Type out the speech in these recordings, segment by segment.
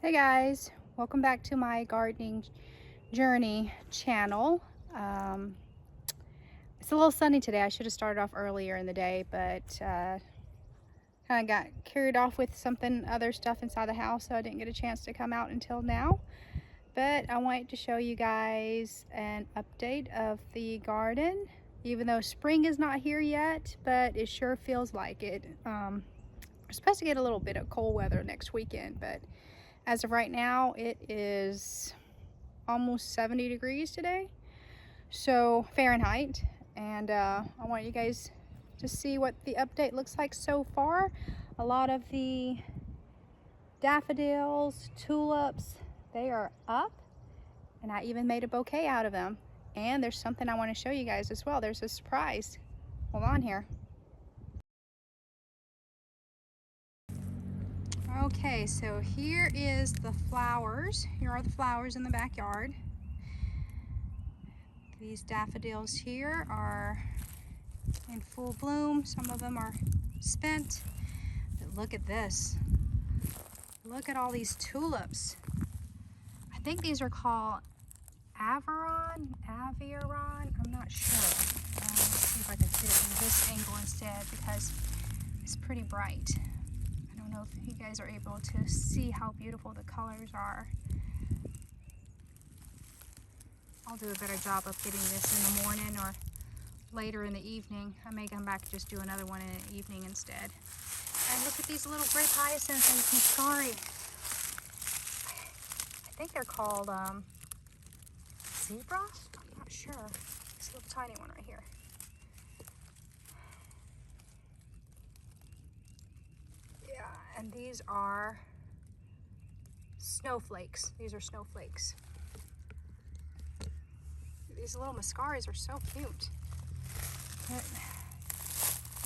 Hey guys, welcome back to my gardening journey channel. It's a little sunny today. I should have started off earlier in the day, but kind of got carried off with other stuff inside the house, so I didn't get a chance to come out until now. But I wanted to show you guys an update of the garden, even though spring is not here yet, but it sure feels like it. We're supposed to get a little bit of cold weather next weekend, but as of right now, it is almost 70 degrees today, so Fahrenheit, and I want you guys to see what the update looks like so far. A lot of the daffodils, tulips, they are up, and I even made a bouquet out of them. And there's something I want to show you guys as well. There's a surprise. Hold on here. Okay, so here is the flowers. Here are the flowers in the backyard. These daffodils here are in full bloom. Some of them are spent. But look at this. Look at all these tulips. I think these are called Aviron. I'm not sure. Let's see if I can get it from this angle instead because it's pretty bright. I don't know if you guys are able to see how beautiful the colors are. I'll do a better job of getting this in the morning or later in the evening. I may come back and just do another one in the evening instead. And look at these little grape hyacinths and muscari. I think they're called zebra? I'm not sure. This little tiny one right here. Yeah, and these are snowflakes. These are snowflakes. These little muscaris are so cute. But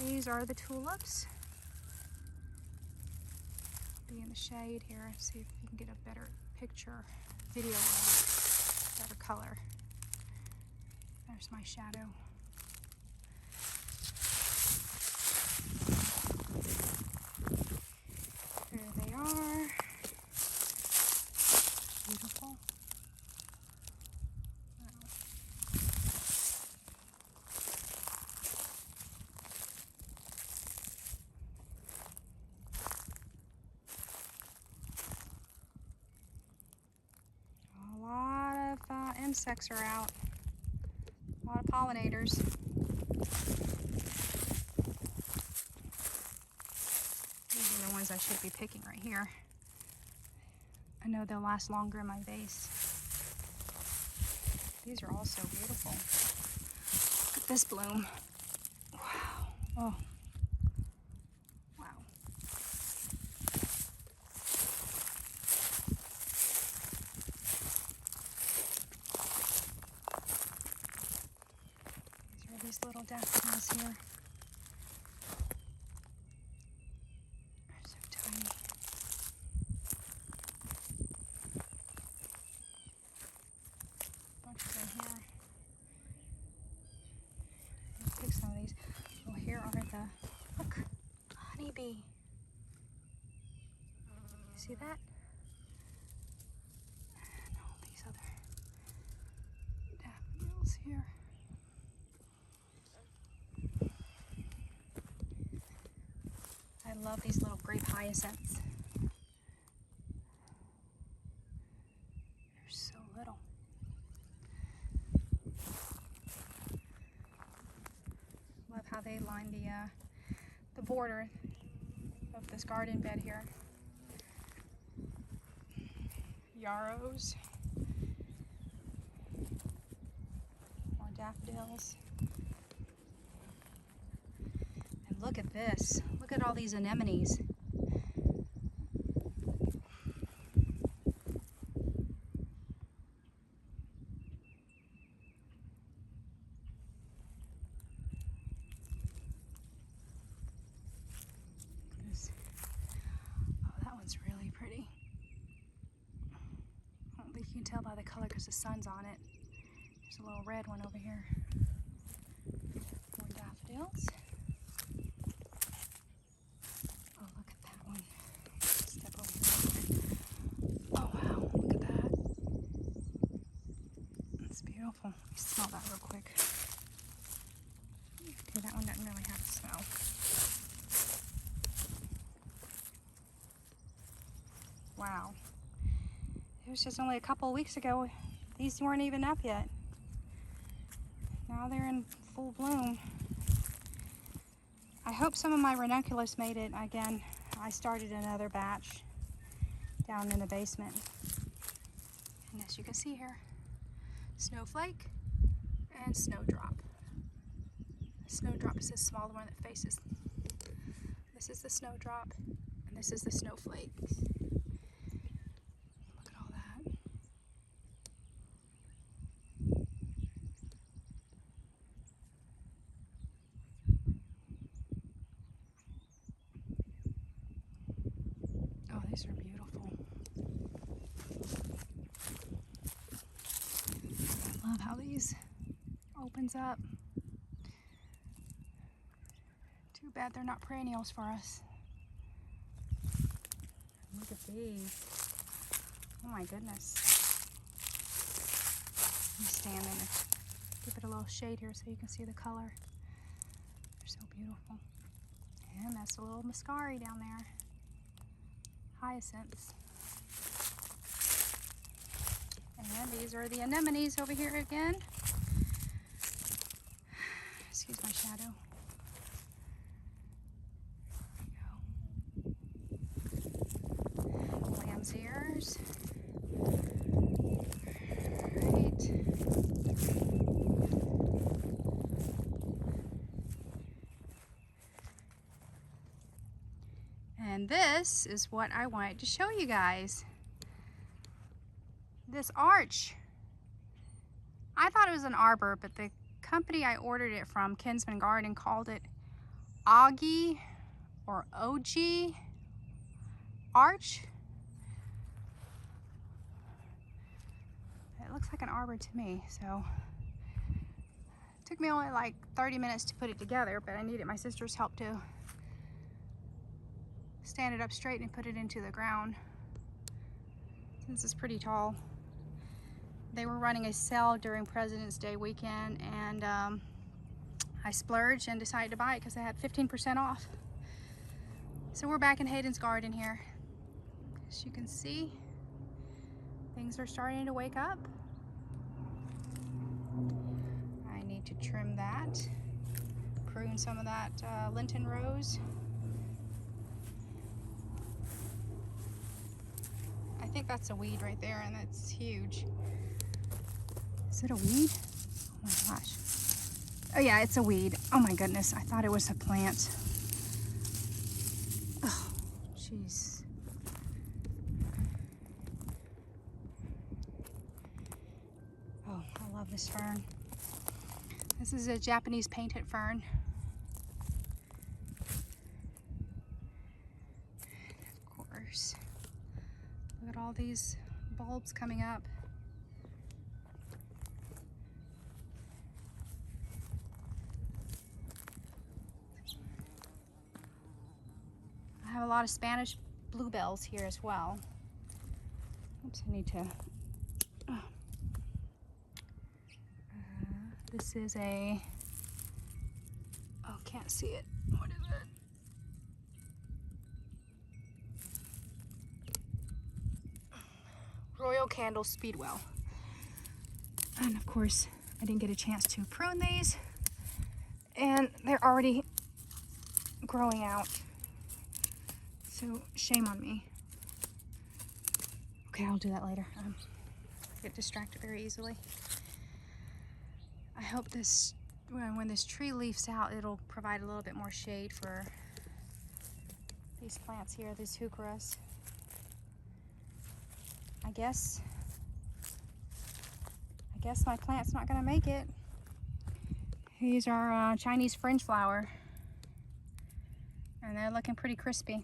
these are the tulips. Be in the shade here. See if you can get a better picture, video of better color. There's my shadow. There they are. Beautiful. A lot of insects are out. A lot of pollinators. These are the ones I should be picking right here. I know they'll last longer in my vase. These are also beautiful. Look at this bloom. Wow. Oh. Wow. These are these little daffodils here. They're so tiny. Bunch of them here. I'll pick some of these. Oh, here are the, look, honeybee. See that? And all these other daffodils here. I love these little grape hyacinths. They're so little. Love how they line the border of this garden bed here. Yarrows. More daffodils. And look at this. Look at all these anemones. Really pretty. I don't think you can tell by the color because the sun's on it. There's a little red one over here. More daffodils. Oh, look at that one. Step over here. smell that real quick. Okay, that one doesn't really have a smell. Wow. It was just only a couple of weeks ago. These weren't even up yet. Now they're in full bloom. I hope some of my ranunculus made it. Again, I started another batch down in the basement. And as you can see here, snowflake and snowdrop. The snowdrop is the smaller one that faces. This is the snowdrop, and this is the snowflake. Look at all that. Oh, these are beautiful. I love how these opens up. Too bad they're not perennials for us. Look at these. Oh my goodness. Let me stand in it. Give it a little shade here so you can see the color. They're so beautiful. And that's a little muscari down there. Hyacinths. And these are the anemones over here again. Excuse my shadow. Lamb's ears. Right. And this is what I wanted to show you guys. This arch. I thought it was an arbor, but the company I ordered it from, Kinsman Garden, called it Augie or OG arch. It looks like an arbor to me, so it took me only like 30 minutes to put it together, but I needed my sister's help to stand it up straight and put it into the ground since it's pretty tall. They were running a sale during President's Day weekend, and I splurged and decided to buy it because they had 15% off. So we're back in Hayden's garden here. As you can see, things are starting to wake up. I need to trim that, prune some of that Lenten rose. I think that's a weed right there, and that's huge. Is it a weed? Oh my gosh. Oh yeah, it's a weed. Oh my goodness, I thought it was a plant. Oh, jeez. Oh, I love this fern. This is a Japanese painted fern. Of course. Look at all these bulbs coming up. I have a lot of Spanish bluebells here as well. Oops, I need to. This is a. Oh, can't see it. What is it? Royal Candle Speedwell. And of course, I didn't get a chance to prune these, and they're already growing out. So shame on me. Okay, I'll do that later. I get distracted very easily. I hope this, when this tree leaves out, it'll provide a little bit more shade for these plants here, these heucheras. I guess my plant's not gonna make it. These are Chinese fringe flower, and they're looking pretty crispy.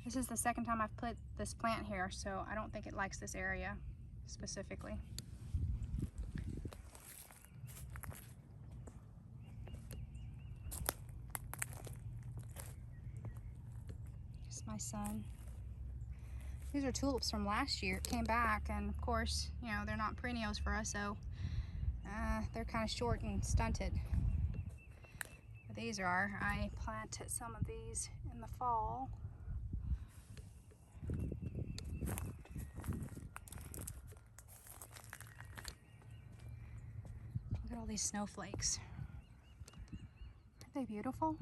This is the second time I've put this plant here, so I don't think it likes this area specifically. It's my son. These are tulips from last year. It came back, and of course, you know, they're not perennials for us, so they're kind of short and stunted. But these are. I planted some of these in the fall. Look at all these snowflakes. Aren't they beautiful?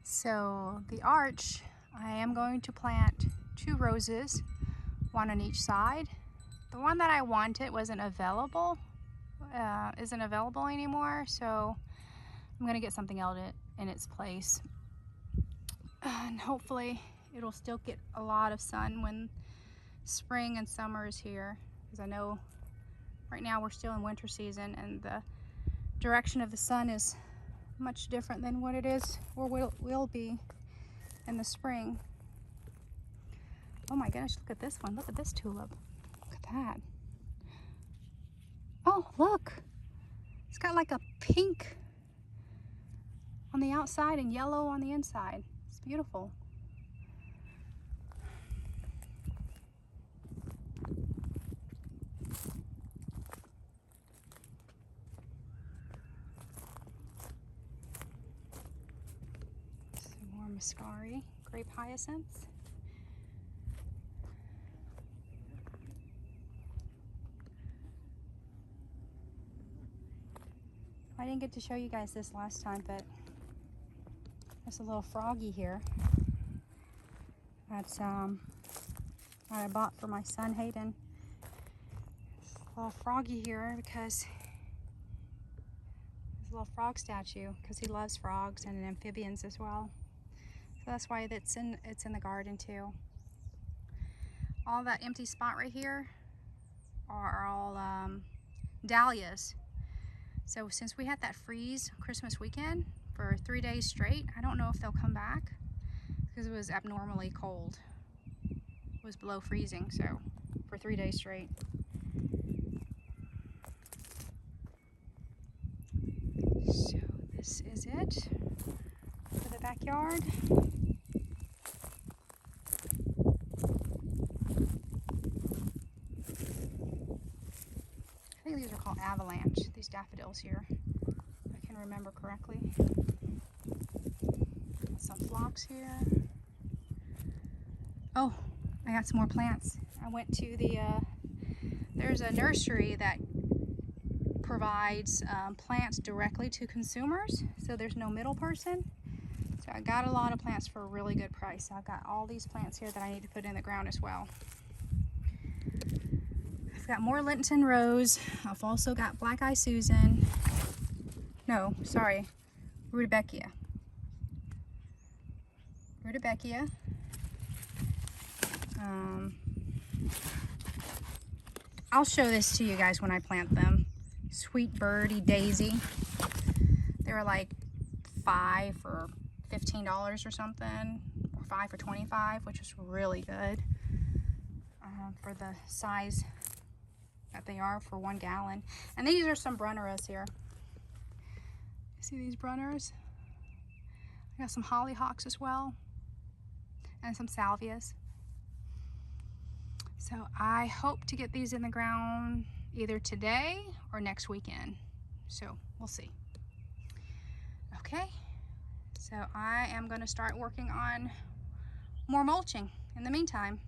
So the arch, I am going to plant 2 roses, one on each side. The one that I wanted wasn't available, isn't available anymore, so I'm gonna get something else in its place. And hopefully it'll still get a lot of sun when spring and summer is here, because I know right now we're still in winter season and the direction of the sun is much different than what it is or will be in the spring. Oh my gosh, look at this one. Look at this tulip. Look at that. Oh, look. It's got like a pink on the outside and yellow on the inside. It's beautiful. Muscari, grape hyacinths. I didn't get to show you guys this last time, but there's a little froggy here. That's that I bought for my son Hayden. This little froggy here because there's a little frog statue because he loves frogs and amphibians as well. So that's why it's in the garden too. All that empty spot right here are all dahlias. So since we had that freeze Christmas weekend for 3 days straight, I don't know if they'll come back because it was abnormally cold. It was below freezing, so for 3 days straight. So this is it for the backyard. I think these are called avalanche, these daffodils here, if I can remember correctly. Got some phlox here. Oh, I got some more plants. I went to there's a nursery that provides plants directly to consumers, so there's no middle person. So I got a lot of plants for a really good price. I've got all these plants here that I need to put in the ground as well. I've got more Linton Rose. I've also got Black Eye Susan. No, sorry, Rudbeckia. Rudbeckia. I'll show this to you guys when I plant them. Sweet Birdie Daisy. They were like $5 for $15 or something, or $5 for $25, which is really good for the size that they are for 1 gallon. And these are some brunneras here. See these brunneras? I got some hollyhocks as well, and some salvias. So I hope to get these in the ground either today or next weekend. So we'll see. Okay, so I am going to start working on more mulching in the meantime.